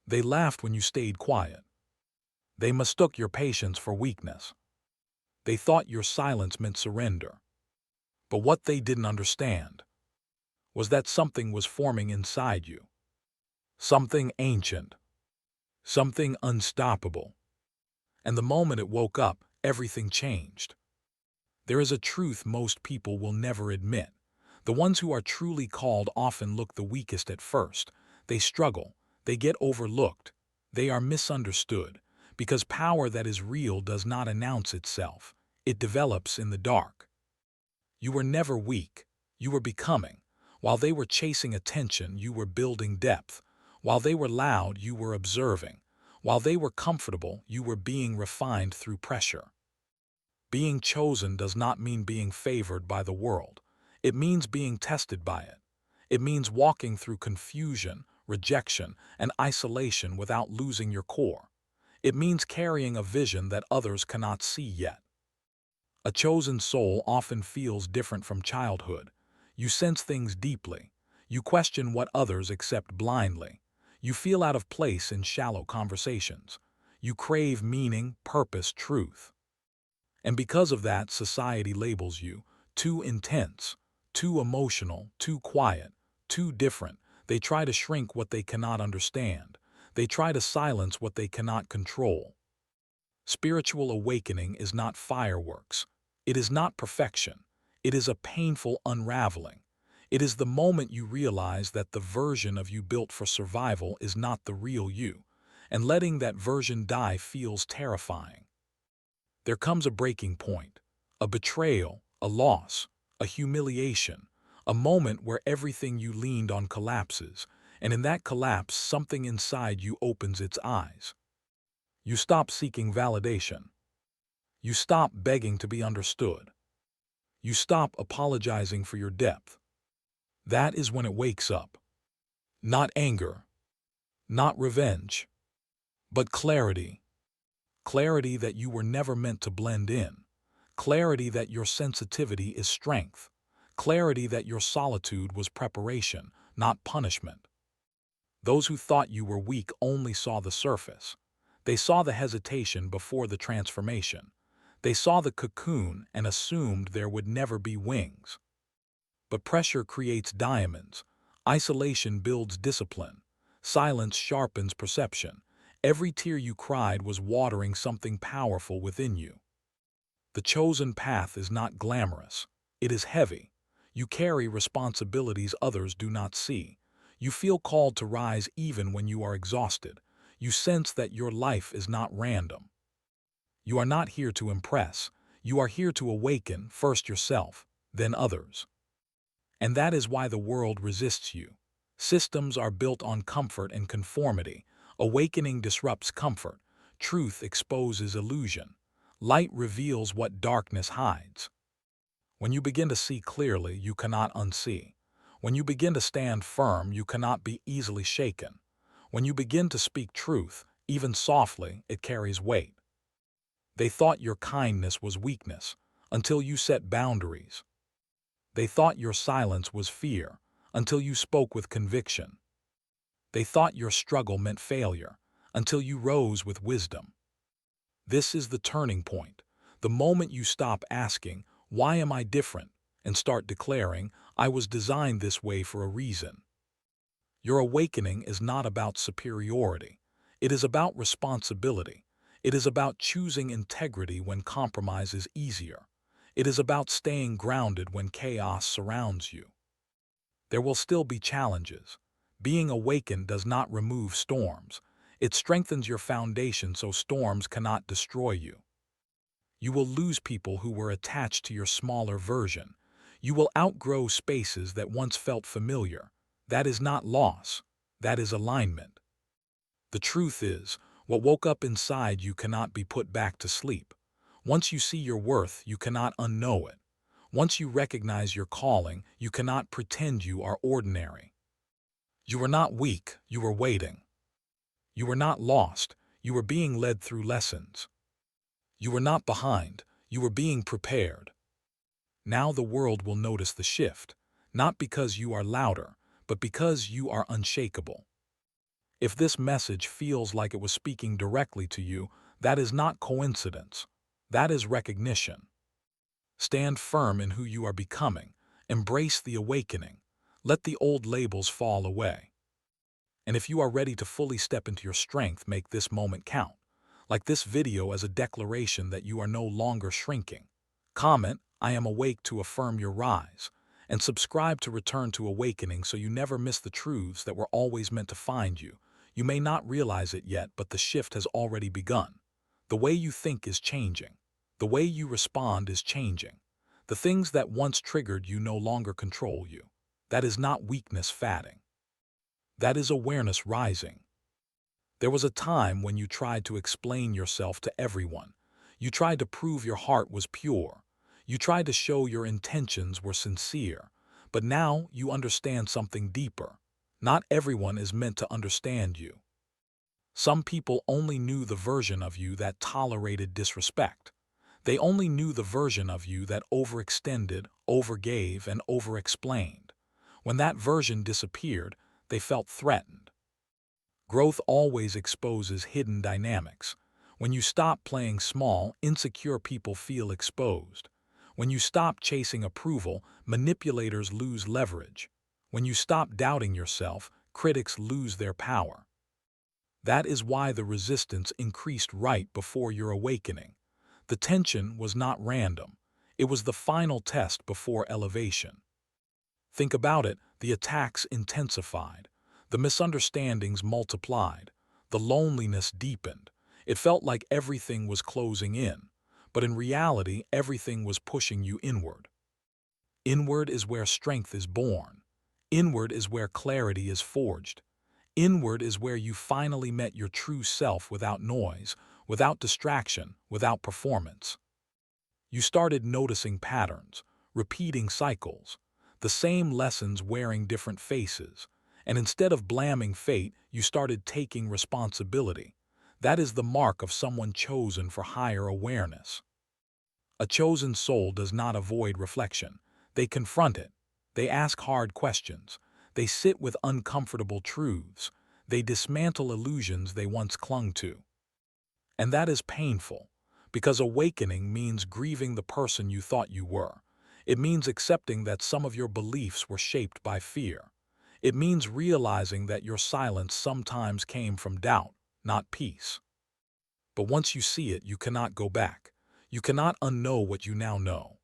They laughed when you stayed quiet. They mistook your patience for weakness. They thought your silence meant surrender. But what they didn't understand was that something was forming inside you. Something ancient. Something unstoppable. And the moment it woke up, everything changed. There is a truth most people will never admit. The ones who are truly called often look the weakest at first. They struggle. They get overlooked. They are misunderstood. Because power that is real does not announce itself. It develops in the dark. You were never weak. You were becoming. While they were chasing attention, you were building depth. While they were loud, you were observing. While they were comfortable, you were being refined through pressure. Being chosen does not mean being favored by the world. It means being tested by it. It means walking through confusion, rejection, and isolation without losing your core. It means carrying a vision that others cannot see yet. A chosen soul often feels different from childhood. You sense things deeply. You question what others accept blindly. You feel out of place in shallow conversations. You crave meaning, purpose, truth. And because of that, society labels you too intense, too emotional, too quiet, too different. They try to shrink what they cannot understand. They try to silence what they cannot control. Spiritual awakening is not fireworks. It is not perfection. It is a painful unraveling. It is the moment you realize that the version of you built for survival is not the real you, and letting that version die feels terrifying. There comes a breaking point, a betrayal, a loss, a humiliation, a moment where everything you leaned on collapses, and in that collapse, something inside you opens its eyes. You stop seeking validation. You stop begging to be understood. You stop apologizing for your depth. That is when it wakes up. Not anger, not revenge, but clarity. Clarity that you were never meant to blend in. Clarity that your sensitivity is strength. Clarity that your solitude was preparation, not punishment. Those who thought you were weak only saw the surface. They saw the hesitation before the transformation. They saw the cocoon and assumed there would never be wings. But pressure creates diamonds. Isolation builds discipline. Silence sharpens perception. Every tear you cried was watering something powerful within you. The chosen path is not glamorous. It is heavy. You carry responsibilities others do not see. You feel called to rise even when you are exhausted. You sense that your life is not random. You are not here to impress. You are here to awaken first yourself, then others. And that is why the world resists you. Systems are built on comfort and conformity. Awakening disrupts comfort. Truth exposes illusion. Light reveals what darkness hides. When you begin to see clearly, you cannot unsee. When you begin to stand firm, you cannot be easily shaken. When you begin to speak truth, even softly, it carries weight. They thought your kindness was weakness until you set boundaries. They thought your silence was fear until you spoke with conviction. They thought your struggle meant failure until you rose with wisdom. This is the turning point, the moment you stop asking, "Why am I different?" and start declaring, "I was designed this way for a reason." Your awakening is not about superiority. It is about responsibility. It is about choosing integrity when compromise is easier. It is about staying grounded when chaos surrounds you. There will still be challenges. Being awakened does not remove storms. It strengthens your foundation so storms cannot destroy you. You will lose people who were attached to your smaller version. You will outgrow spaces that once felt familiar. That is not loss. That is alignment. The truth is, what woke up inside you cannot be put back to sleep. Once you see your worth, you cannot unknow it. Once you recognize your calling, you cannot pretend you are ordinary. You were not weak, you were waiting. You were not lost, you were being led through lessons. You were not behind, you were being prepared. Now the world will notice the shift, not because you are louder, but because you are unshakable. If this message feels like it was speaking directly to you, that is not coincidence. That is recognition. Stand firm in who you are becoming. Embrace the awakening. Let the old labels fall away. And if you are ready to fully step into your strength, make this moment count. Like this video as a declaration that you are no longer shrinking. Comment, "I am awake," to affirm your rise. And subscribe to Return to Awakening so you never miss the truths that were always meant to find you. You may not realize it yet, but the shift has already begun. The way you think is changing. The way you respond is changing. The things that once triggered you no longer control you. That is not weakness fatting. That is awareness rising. There was a time when you tried to explain yourself to everyone. You tried to prove your heart was pure. You tried to show your intentions were sincere. But now you understand something deeper. Not everyone is meant to understand you. Some people only knew the version of you that tolerated disrespect. They only knew the version of you that overextended, overgave, and overexplained. When that version disappeared, they felt threatened. Growth always exposes hidden dynamics. When you stop playing small, insecure people feel exposed. When you stop chasing approval, manipulators lose leverage. When you stop doubting yourself, critics lose their power. That is why the resistance increased right before your awakening. The tension was not random. It was the final test before elevation. Think about it, the attacks intensified. The misunderstandings multiplied. The loneliness deepened. It felt like everything was closing in. But in reality, everything was pushing you inward. Inward is where strength is born. Inward is where clarity is forged. Inward is where you finally met your true self without noise, without distraction, without performance. You started noticing patterns, repeating cycles, the same lessons wearing different faces, and instead of blaming fate, you started taking responsibility. That is the mark of someone chosen for higher awareness. A chosen soul does not avoid reflection. They confront it. They ask hard questions. They sit with uncomfortable truths. They dismantle illusions they once clung to. And that is painful, because awakening means grieving the person you thought you were. It means accepting that some of your beliefs were shaped by fear. It means realizing that your silence sometimes came from doubt, not peace. But once you see it, you cannot go back. You cannot unknow what you now know.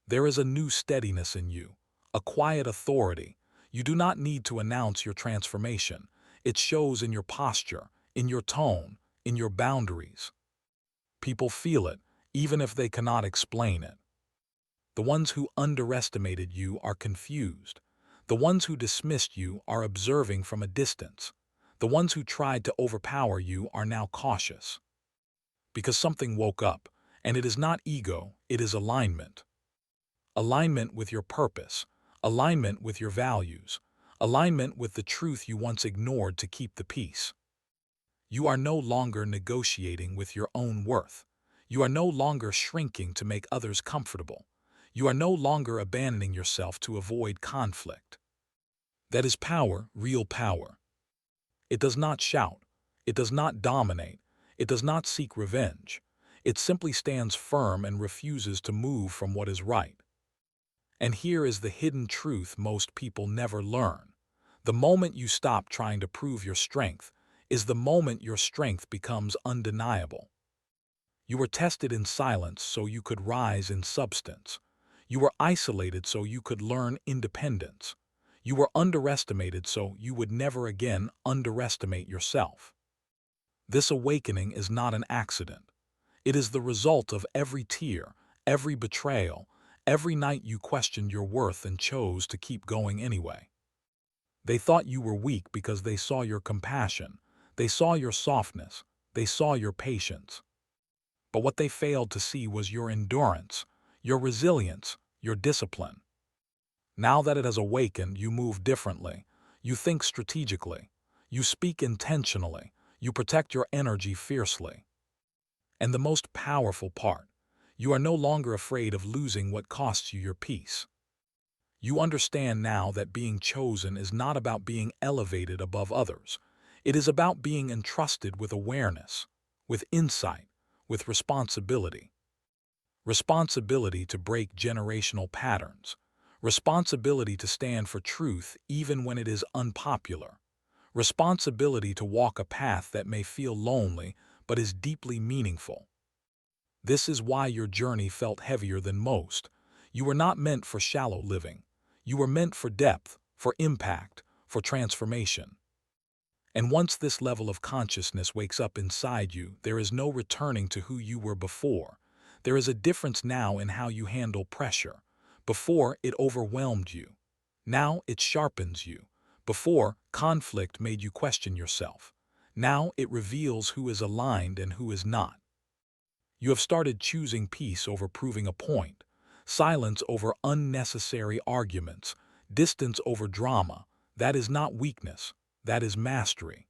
There is a new steadiness in you, a quiet authority. You do not need to announce your transformation. It shows in your posture, in your tone, in your boundaries. People feel it, even if they cannot explain it. The ones who underestimated you are confused. The ones who dismissed you are observing from a distance. The ones who tried to overpower you are now cautious. Because something woke up, and it is not ego, it is alignment. Alignment with your purpose, alignment with your values, alignment with the truth you once ignored to keep the peace. You are no longer negotiating with your own worth. You are no longer shrinking to make others comfortable. You are no longer abandoning yourself to avoid conflict. That is power, real power. It does not shout. It does not dominate. It does not seek revenge. It simply stands firm and refuses to move from what is right. And here is the hidden truth most people never learn. The moment you stop trying to prove your strength is the moment your strength becomes undeniable. You were tested in silence so you could rise in substance. You were isolated so you could learn independence. You were underestimated so you would never again underestimate yourself. This awakening is not an accident. It is the result of every tear, every betrayal, every night you questioned your worth and chose to keep going anyway. They thought you were weak because they saw your compassion, they saw your softness, they saw your patience. But what they failed to see was your endurance, your resilience, your discipline. Now that it has awakened, you move differently. You think strategically. You speak intentionally. You protect your energy fiercely. And the most powerful part, you are no longer afraid of losing what costs you your peace. You understand now that being chosen is not about being elevated above others. It is about being entrusted with awareness, with insight, with responsibility. Responsibility to break generational patterns. Responsibility to stand for truth even when it is unpopular. Responsibility to walk a path that may feel lonely but is deeply meaningful. This is why your journey felt heavier than most. You were not meant for shallow living. You were meant for depth, for impact, for transformation. And once this level of consciousness wakes up inside you, there is no returning to who you were before. There is a difference now in how you handle pressure. Before, it overwhelmed you. Now, it sharpens you. Before, conflict made you question yourself. Now, it reveals who is aligned and who is not. You have started choosing peace over proving a point, silence over unnecessary arguments, distance over drama. That is not weakness. That is mastery.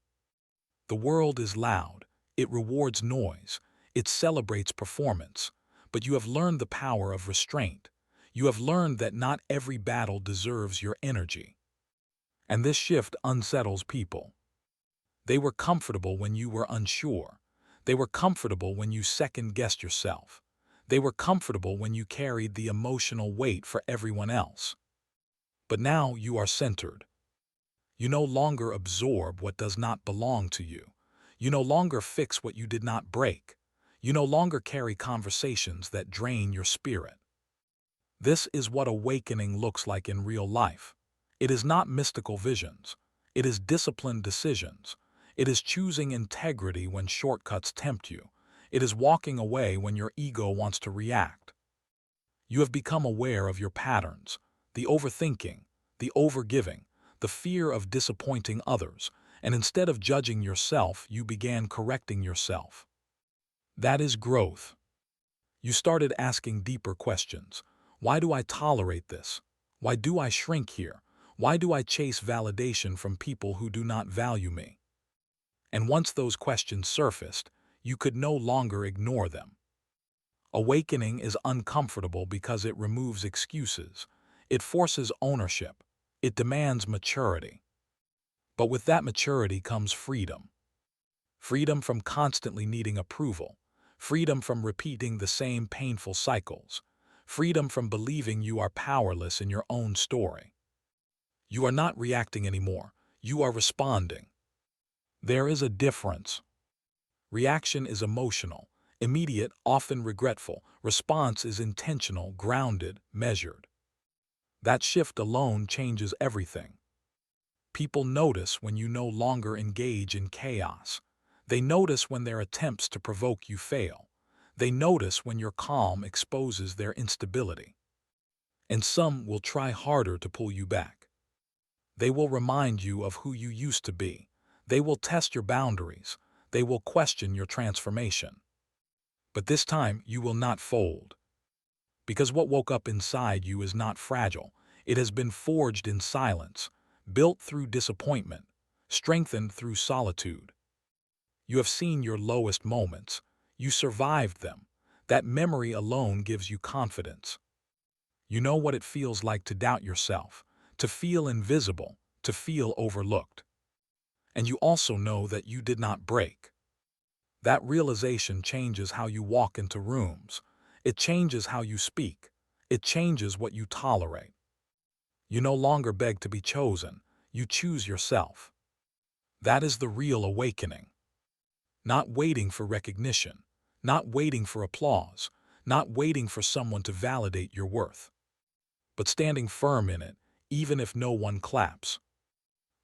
The world is loud. It rewards noise. It celebrates performance. But you have learned the power of restraint. You have learned that not every battle deserves your energy. And this shift unsettles people. They were comfortable when you were unsure. They were comfortable when you second-guessed yourself. They were comfortable when you carried the emotional weight for everyone else. But now you are centered. You no longer absorb what does not belong to you. You no longer fix what you did not break. You no longer carry conversations that drain your spirit. This is what awakening looks like in real life. It is not mystical visions. It is disciplined decisions. It is choosing integrity when shortcuts tempt you. It is walking away when your ego wants to react. You have become aware of your patterns, the overthinking, the overgiving, the fear of disappointing others, and instead of judging yourself, you began correcting yourself. That is growth. You started asking deeper questions. Why do I tolerate this? Why do I shrink here? Why do I chase validation from people who do not value me? And once those questions surfaced, you could no longer ignore them. Awakening is uncomfortable because it removes excuses. It forces ownership. It demands maturity. But with that maturity comes freedom. Freedom from constantly needing approval. Freedom from repeating the same painful cycles. Freedom from believing you are powerless in your own story. You are not reacting anymore. You are responding. There is a difference. Reaction is emotional, immediate, often regretful. Response is intentional, grounded, measured. That shift alone changes everything. People notice when you no longer engage in chaos. They notice when their attempts to provoke you fail. They notice when your calm exposes their instability. And some will try harder to pull you back. They will remind you of who you used to be. They will test your boundaries. They will question your transformation. But this time, you will not fold. Because what woke up inside you is not fragile. It has been forged in silence, built through disappointment, strengthened through solitude. You have seen your lowest moments. You survived them. That memory alone gives you confidence. You know what it feels like to doubt yourself, to feel invisible, to feel overlooked. And you also know that you did not break. That realization changes how you walk into rooms. It changes how you speak. It changes what you tolerate. You no longer beg to be chosen. You choose yourself. That is the real awakening. Not waiting for recognition, not waiting for applause, not waiting for someone to validate your worth, but standing firm in it, even if no one claps.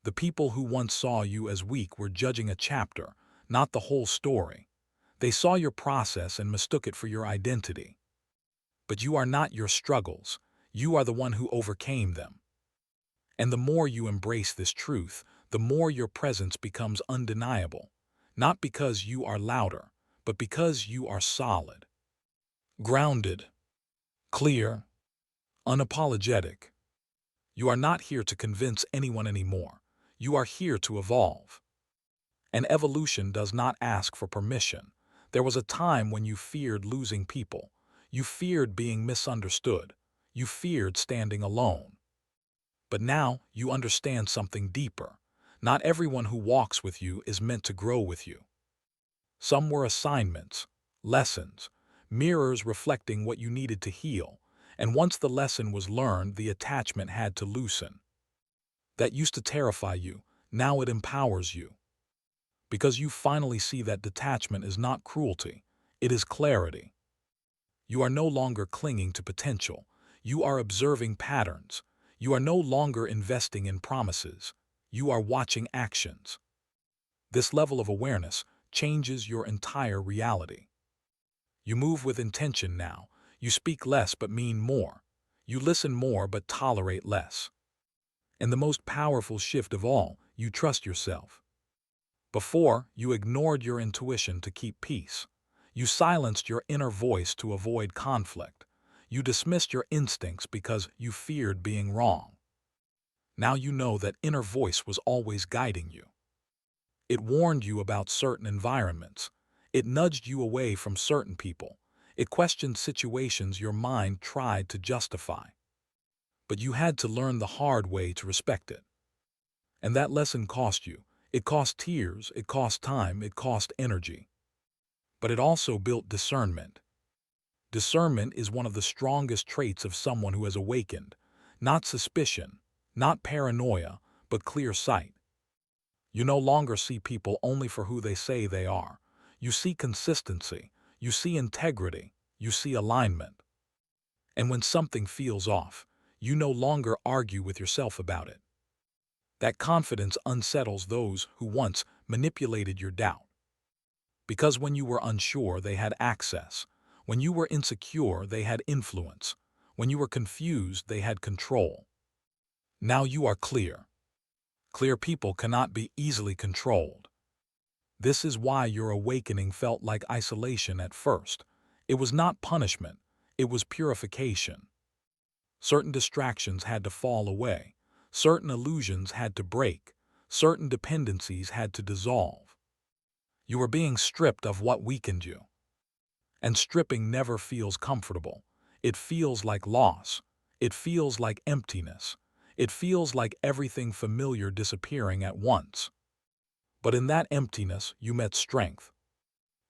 The people who once saw you as weak were judging a chapter, not the whole story. They saw your process and mistook it for your identity. But you are not your struggles. You are the one who overcame them. And the more you embrace this truth, the more your presence becomes undeniable. Not because you are louder, but because you are solid. Grounded, clear, unapologetic. You are not here to convince anyone anymore. You are here to evolve. And evolution does not ask for permission. There was a time when you feared losing people. You feared being misunderstood. You feared standing alone. But now you understand something deeper. Not everyone who walks with you is meant to grow with you. Some were assignments, lessons, mirrors reflecting what you needed to heal, and once the lesson was learned, the attachment had to loosen. That used to terrify you, now it empowers you. Because you finally see that detachment is not cruelty, it is clarity. You are no longer clinging to potential, you are observing patterns. You are no longer investing in promises, you are watching actions. This level of awareness changes your entire reality. You move with intention now. You speak less but mean more. You listen more but tolerate less. And the most powerful shift of all, you trust yourself. Before, you ignored your intuition to keep peace. You silenced your inner voice to avoid conflict. You dismissed your instincts because you feared being wrong. Now you know that inner voice was always guiding you. It warned you about certain environments. It nudged you away from certain people. It questioned situations your mind tried to justify. But you had to learn the hard way to respect it. And that lesson cost you. It cost tears, it cost time, it cost energy. But it also built discernment. Discernment is one of the strongest traits of someone who has awakened. Not suspicion, not paranoia, but clear sight. You no longer see people only for who they say they are. You see consistency, you see integrity, you see alignment. And when something feels off, you no longer argue with yourself about it. That confidence unsettles those who once manipulated your doubt. Because when you were unsure, they had access. When you were insecure, they had influence. When you were confused, they had control. Now you are clear. Clear people cannot be easily controlled. This is why your awakening felt like isolation at first. It was not punishment, it was purification. Certain distractions had to fall away. Certain illusions had to break. Certain dependencies had to dissolve. You were being stripped of what weakened you. And stripping never feels comfortable. It feels like loss. It feels like emptiness. It feels like everything familiar disappearing at once. But in that emptiness, you met strength.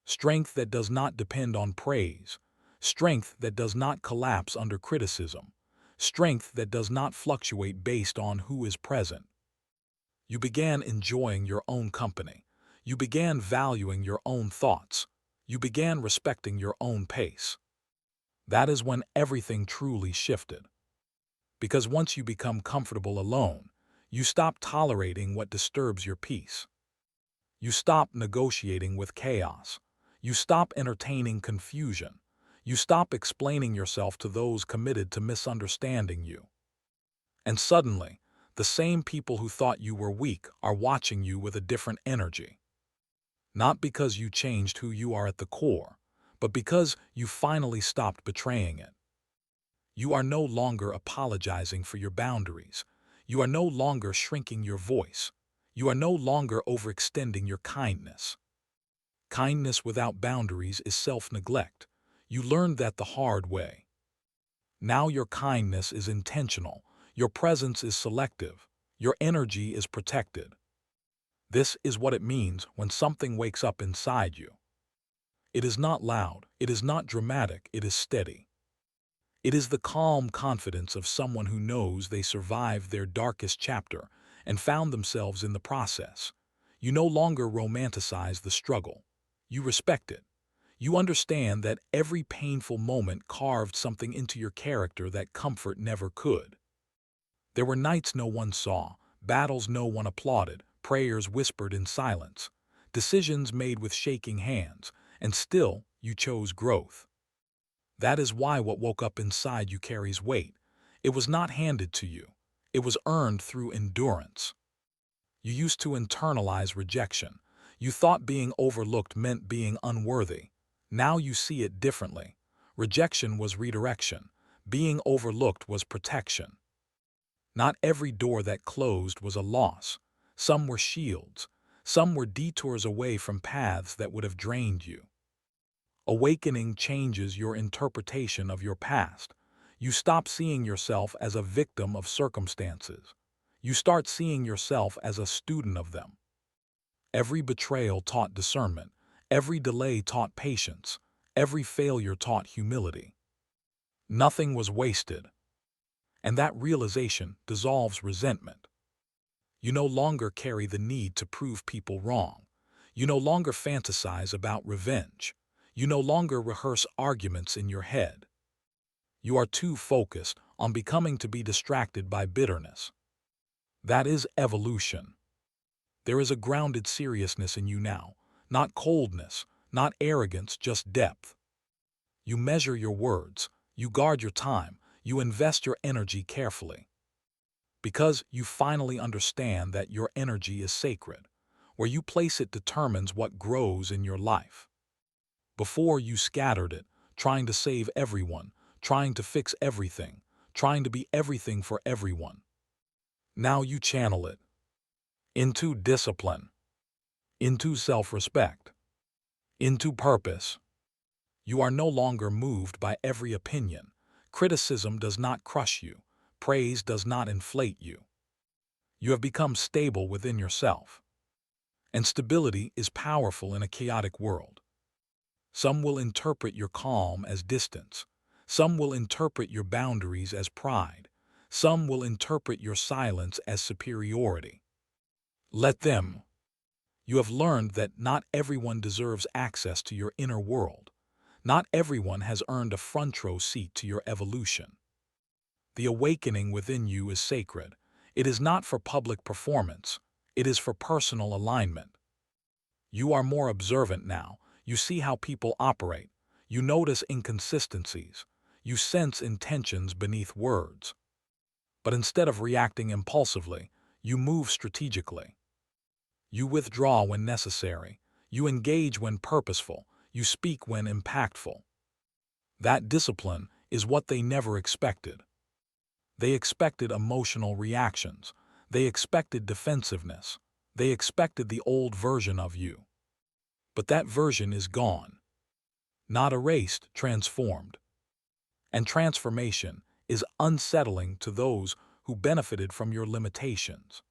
Strength that does not depend on praise. Strength that does not collapse under criticism. Strength that does not fluctuate based on who is present. You began enjoying your own company. You began valuing your own thoughts. You began respecting your own pace. That is when everything truly shifted. Because once you become comfortable alone, you stop tolerating what disturbs your peace. You stop negotiating with chaos. You stop entertaining confusion. You stop explaining yourself to those committed to misunderstanding you. And suddenly, the same people who thought you were weak are watching you with a different energy. Not because you changed who you are at the core, but because you finally stopped betraying it. You are no longer apologizing for your boundaries. You are no longer shrinking your voice. You are no longer overextending your kindness. Kindness without boundaries is self-neglect. You learned that the hard way. Now your kindness is intentional. Your presence is selective. Your energy is protected. This is what it means when something wakes up inside you. It is not loud. It is not dramatic. It is steady. It is the calm confidence of someone who knows they survived their darkest chapter and found themselves in the process. You no longer romanticize the struggle. You respect it. You understand that every painful moment carved something into your character that comfort never could. There were nights no one saw, battles no one applauded, prayers whispered in silence, decisions made with shaking hands, and still you chose growth. That is why what woke up inside you carries weight. It was not handed to you. It was earned through endurance. You used to internalize rejection. You thought being overlooked meant being unworthy. Now you see it differently. Rejection was redirection. Being overlooked was protection. Not every door that closed was a loss. Some were shields. Some were detours away from paths that would have drained you. Awakening changes your interpretation of your past. You stop seeing yourself as a victim of circumstances. You start seeing yourself as a student of them. Every betrayal taught discernment, every delay taught patience, every failure taught humility. Nothing was wasted, and that realization dissolves resentment. You no longer carry the need to prove people wrong. You no longer fantasize about revenge. You no longer rehearse arguments in your head. You are too focused on becoming to be distracted by bitterness. That is evolution. There is a grounded seriousness in you now, not coldness, not arrogance, just depth. You measure your words, you guard your time, you invest your energy carefully. Because you finally understand that your energy is sacred. Where you place it determines what grows in your life. Before, you scattered it, trying to save everyone, trying to fix everything, trying to be everything for everyone. Now you channel it into discipline, into self-respect, into purpose. You are no longer moved by every opinion. Criticism does not crush you. Praise does not inflate you. You have become stable within yourself. And stability is powerful in a chaotic world. Some will interpret your calm as distance. Some will interpret your boundaries as pride. Some will interpret your silence as superiority. Let them. You have learned that not everyone deserves access to your inner world. Not everyone has earned a front row seat to your evolution. The awakening within you is sacred. It is not for public performance. It is for personal alignment. You are more observant now. You see how people operate. You notice inconsistencies. You sense intentions beneath words. But instead of reacting impulsively, you move strategically. You withdraw when necessary. You engage when purposeful. You speak when impactful. That discipline is what they never expected. They expected emotional reactions. They expected defensiveness. They expected the old version of you. But that version is gone. Not erased, transformed. And transformation is unsettling to those who benefited from your limitations.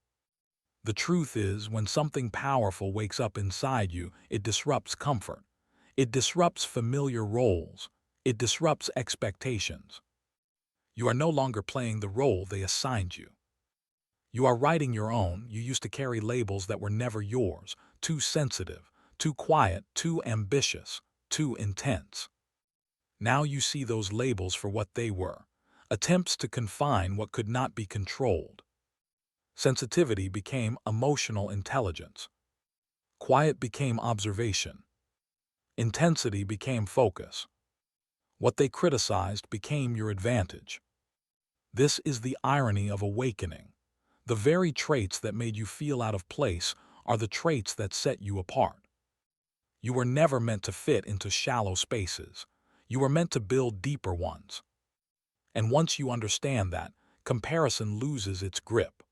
The truth is, when something powerful wakes up inside you, it disrupts comfort. It disrupts familiar roles. It disrupts expectations. You are no longer playing the role they assigned you. You are writing your own. You used to carry labels that were never yours, too sensitive, too quiet, too ambitious, too intense. Now you see those labels for what they were, attempts to confine what could not be controlled. Sensitivity became emotional intelligence. Quiet became observation. Intensity became focus. What they criticized became your advantage. This is the irony of awakening. The very traits that made you feel out of place are the traits that set you apart. You were never meant to fit into shallow spaces. You were meant to build deeper ones. And once you understand that, comparison loses its grip.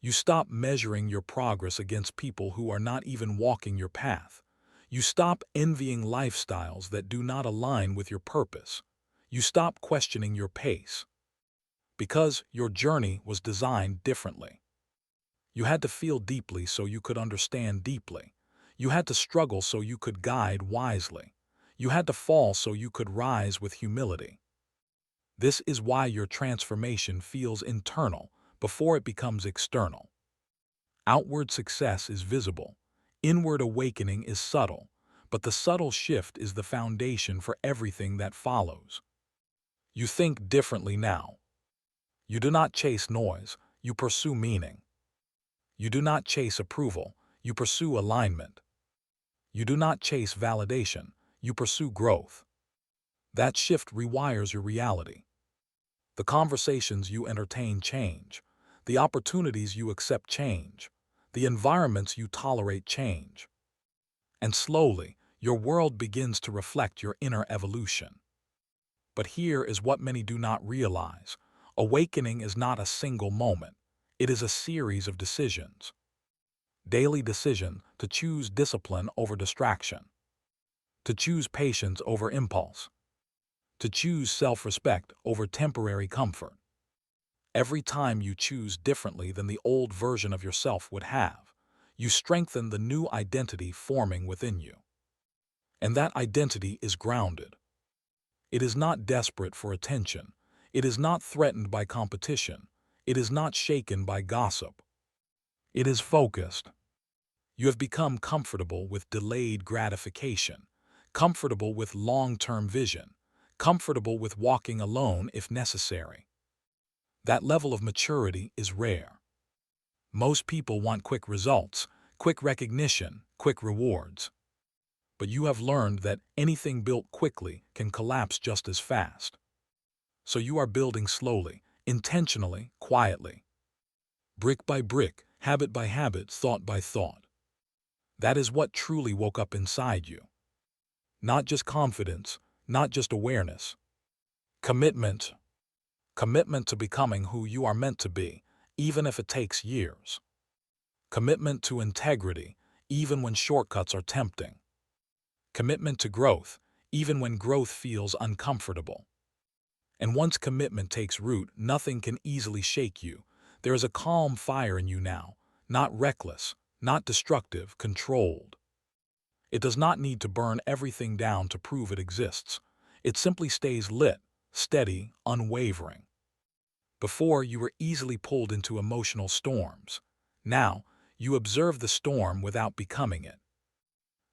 You stop measuring your progress against people who are not even walking your path. You stop envying lifestyles that do not align with your purpose. You stop questioning your pace. Because your journey was designed differently. You had to feel deeply so you could understand deeply. You had to struggle so you could guide wisely. You had to fall so you could rise with humility. This is why your transformation feels internal before it becomes external. Outward success is visible. Inward awakening is subtle. But the subtle shift is the foundation for everything that follows. You think differently now. You do not chase noise, you pursue meaning. You do not chase approval, you pursue alignment. You do not chase validation, you pursue growth. That shift rewires your reality. The conversations you entertain change. The opportunities you accept change. The environments you tolerate change. And slowly, your world begins to reflect your inner evolution. But here is what many do not realize. Awakening is not a single moment. It is a series of decisions. Daily decision to choose discipline over distraction. To choose patience over impulse. To choose self-respect over temporary comfort. Every time you choose differently than the old version of yourself would have, you strengthen the new identity forming within you. And that identity is grounded. It is not desperate for attention. It is not threatened by competition. It is not shaken by gossip. It is focused. You have become comfortable with delayed gratification, comfortable with long-term vision, comfortable with walking alone if necessary. That level of maturity is rare. Most people want quick results, quick recognition, quick rewards. But you have learned that anything built quickly can collapse just as fast. So you are building slowly, intentionally, quietly. Brick by brick, habit by habit, thought by thought. That is what truly woke up inside you. Not just confidence, not just awareness. Commitment. Commitment to becoming who you are meant to be, even if it takes years. Commitment to integrity, even when shortcuts are tempting. Commitment to growth, even when growth feels uncomfortable. And once commitment takes root, nothing can easily shake you. There is a calm fire in you now, not reckless, not destructive, controlled. It does not need to burn everything down to prove it exists. It simply stays lit, steady, unwavering. Before, you were easily pulled into emotional storms. Now, you observe the storm without becoming it.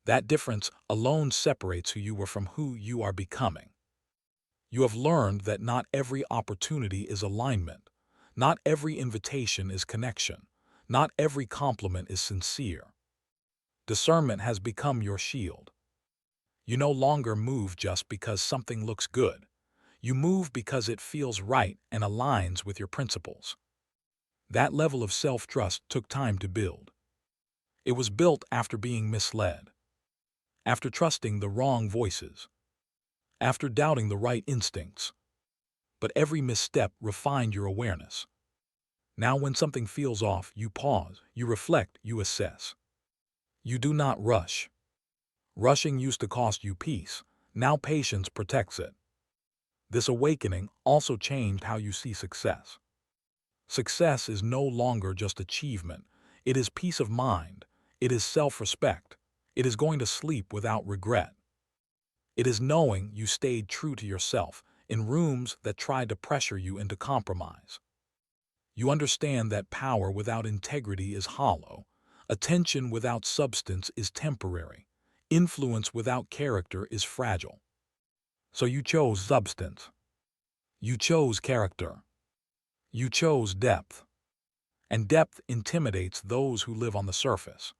That difference alone separates who you were from who you are becoming. You have learned that not every opportunity is alignment. Not every invitation is connection. Not every compliment is sincere. Discernment has become your shield. You no longer move just because something looks good. You move because it feels right and aligns with your principles. That level of self-trust took time to build. It was built after being misled, after trusting the wrong voices, after doubting the right instincts. But every misstep refined your awareness. Now when something feels off, you pause, you reflect, you assess. You do not rush. Rushing used to cost you peace. Now patience protects it. This awakening also changed how you see success. Success is no longer just achievement. It is peace of mind. It is self-respect. It is going to sleep without regret. It is knowing you stayed true to yourself in rooms that tried to pressure you into compromise. You understand that power without integrity is hollow. Attention without substance is temporary. Influence without character is fragile. So you chose substance. You chose character. You chose depth. And depth intimidates those who live on the surface.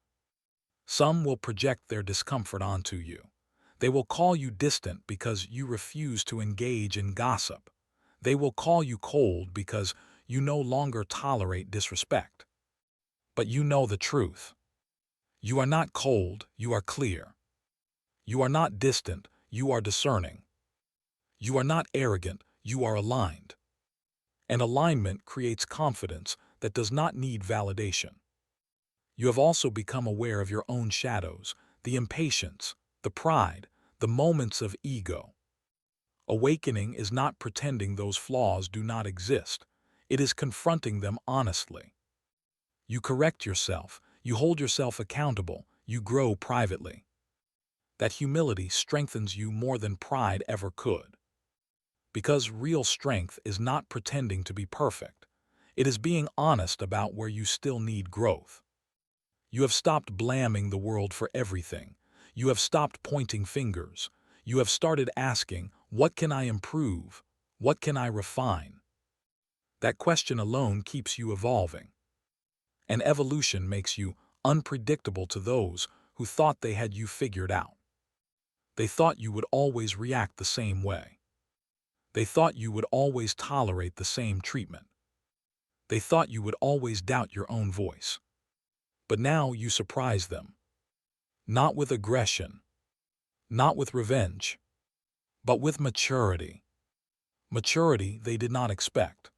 Some will project their discomfort onto you. They will call you distant because you refuse to engage in gossip. They will call you cold because you no longer tolerate disrespect. But you know the truth. You are not cold, you are clear. You are not distant, you are discerning. You are not arrogant, you are aligned. And alignment creates confidence that does not need validation. You have also become aware of your own shadows, the impatience, the pride, the moments of ego. Awakening is not pretending those flaws do not exist. It is confronting them honestly. You correct yourself, you hold yourself accountable, you grow privately. That humility strengthens you more than pride ever could. Because real strength is not pretending to be perfect. It is being honest about where you still need growth. You have stopped blaming the world for everything. You have stopped pointing fingers. You have started asking, what can I improve? What can I refine? That question alone keeps you evolving. And evolution makes you unpredictable to those who thought they had you figured out. They thought you would always react the same way. They thought you would always tolerate the same treatment. They thought you would always doubt your own voice. But now you surprise them. Not with aggression, not with revenge, but with maturity. Maturity they did not expect.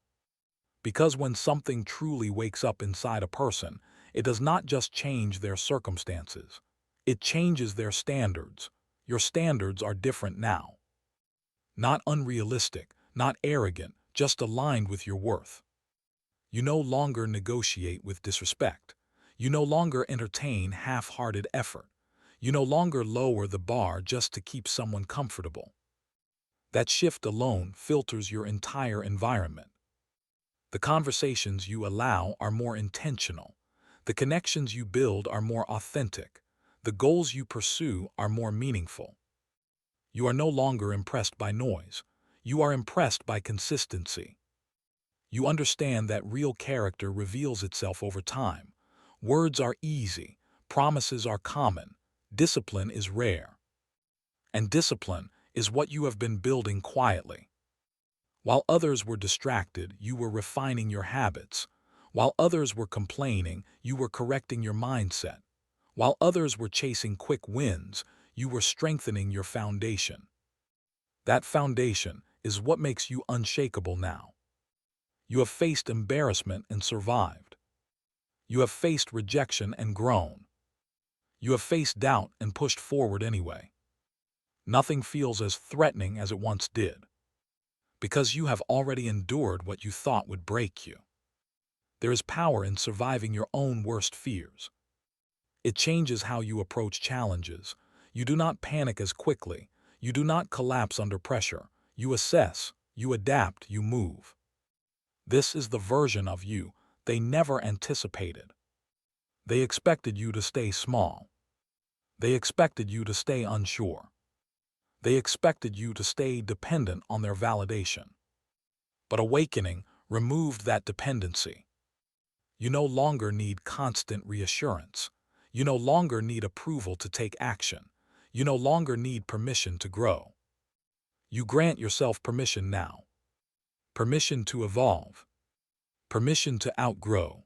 Because when something truly wakes up inside a person, it does not just change their circumstances. It changes their standards. Your standards are different now. Not unrealistic, not arrogant, just aligned with your worth. You no longer negotiate with disrespect. You no longer entertain half-hearted effort. You no longer lower the bar just to keep someone comfortable. That shift alone filters your entire environment. The conversations you allow are more intentional. The connections you build are more authentic. The goals you pursue are more meaningful. You are no longer impressed by noise. You are impressed by consistency. You understand that real character reveals itself over time. Words are easy. Promises are common. Discipline is rare. And discipline is what you have been building quietly. While others were distracted, you were refining your habits. While others were complaining, you were correcting your mindset. While others were chasing quick wins, you were strengthening your foundation. That foundation is what makes you unshakable now. You have faced embarrassment and survived. You have faced rejection and grown. You have faced doubt and pushed forward anyway. Nothing feels as threatening as it once did, because you have already endured what you thought would break you. There is power in surviving your own worst fears. It changes how you approach challenges. You do not panic as quickly. You do not collapse under pressure. You assess, you adapt, you move. This is the version of you they never anticipated. They expected you to stay small. They expected you to stay unsure. They expected you to stay dependent on their validation. But awakening removed that dependency. You no longer need constant reassurance. You no longer need approval to take action. You no longer need permission to grow. You grant yourself permission now. Permission to evolve. Permission to outgrow.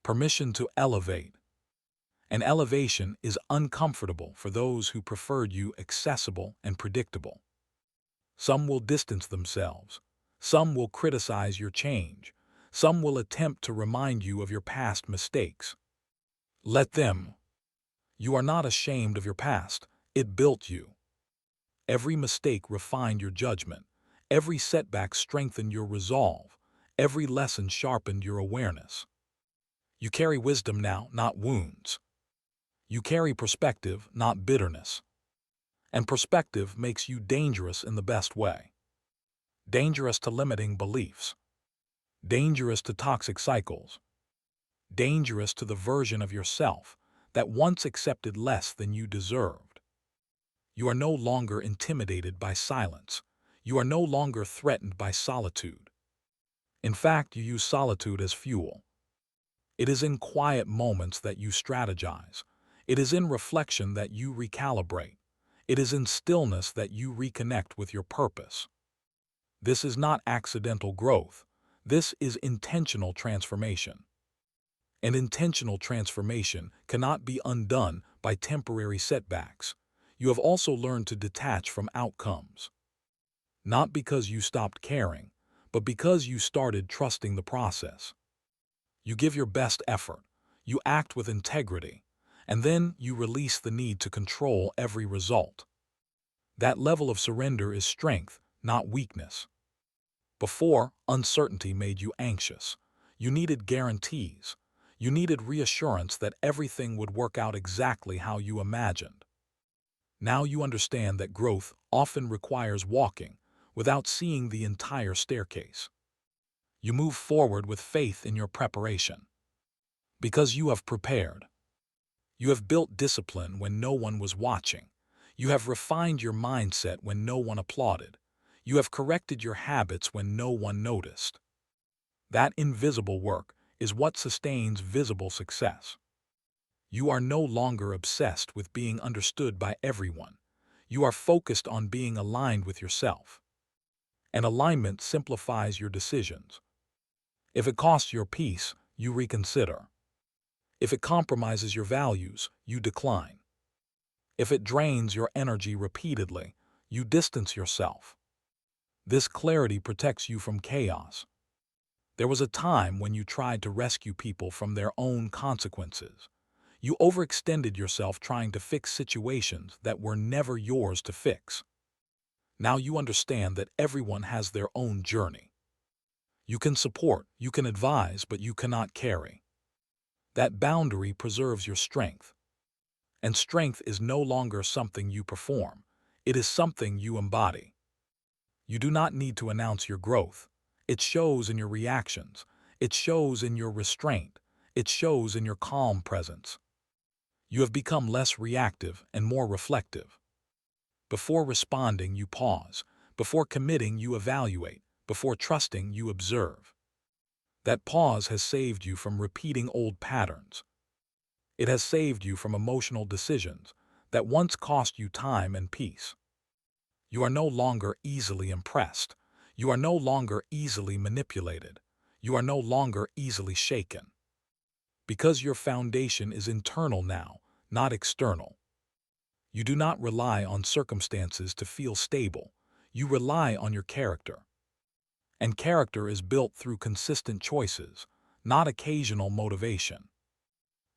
Permission to elevate. And elevation is uncomfortable for those who preferred you accessible and predictable. Some will distance themselves. Some will criticize your change. Some will attempt to remind you of your past mistakes. Let them. You are not ashamed of your past. It built you. Every mistake refined your judgment. Every setback strengthened your resolve. Every lesson sharpened your awareness. You carry wisdom now, not wounds. You carry perspective, not bitterness. And perspective makes you dangerous in the best way. Dangerous to limiting beliefs. Dangerous to toxic cycles. Dangerous to the version of yourself that once accepted less than you deserved. You are no longer intimidated by silence. You are no longer threatened by solitude. In fact, you use solitude as fuel. It is in quiet moments that you strategize. It is in reflection that you recalibrate. It is in stillness that you reconnect with your purpose. This is not accidental growth. This is intentional transformation. And intentional transformation cannot be undone by temporary setbacks. You have also learned to detach from outcomes. Not because you stopped caring, but because you started trusting the process. You give your best effort. You act with integrity. And then you release the need to control every result. That level of surrender is strength, not weakness. Before, uncertainty made you anxious. You needed guarantees. You needed reassurance that everything would work out exactly how you imagined. Now you understand that growth often requires walking without seeing the entire staircase. You move forward with faith in your preparation. Because you have prepared. You have built discipline when no one was watching. You have refined your mindset when no one applauded. You have corrected your habits when no one noticed. That invisible work is what sustains visible success. You are no longer obsessed with being understood by everyone. You are focused on being aligned with yourself. And alignment simplifies your decisions. If it costs your peace, you reconsider. If it compromises your values, you decline. If it drains your energy repeatedly, you distance yourself. This clarity protects you from chaos. There was a time when you tried to rescue people from their own consequences. You overextended yourself trying to fix situations that were never yours to fix. Now you understand that everyone has their own journey. You can support, you can advise, but you cannot carry. That boundary preserves your strength. And strength is no longer something you perform. It is something you embody. You do not need to announce your growth. It shows in your reactions. It shows in your restraint. It shows in your calm presence. You have become less reactive and more reflective. Before responding, you pause. Before committing, you evaluate. Before trusting, you observe. That pause has saved you from repeating old patterns. It has saved you from emotional decisions that once cost you time and peace. You are no longer easily impressed. You are no longer easily manipulated. You are no longer easily shaken. Because your foundation is internal now, not external. You do not rely on circumstances to feel stable. You rely on your character. And character is built through consistent choices, not occasional motivation.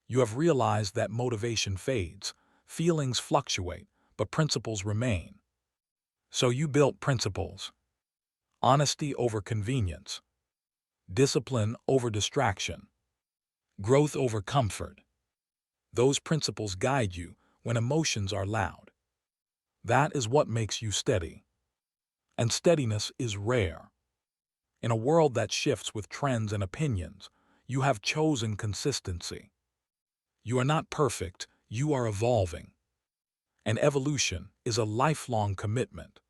You have realized that motivation fades, feelings fluctuate, but principles remain. So you built principles. Honesty over convenience. Discipline over distraction. Growth over comfort. Those principles guide you when emotions are loud. That is what makes you steady. And steadiness is rare. In a world that shifts with trends and opinions, you have chosen consistency. You are not perfect, you are evolving. And evolution is a lifelong commitment.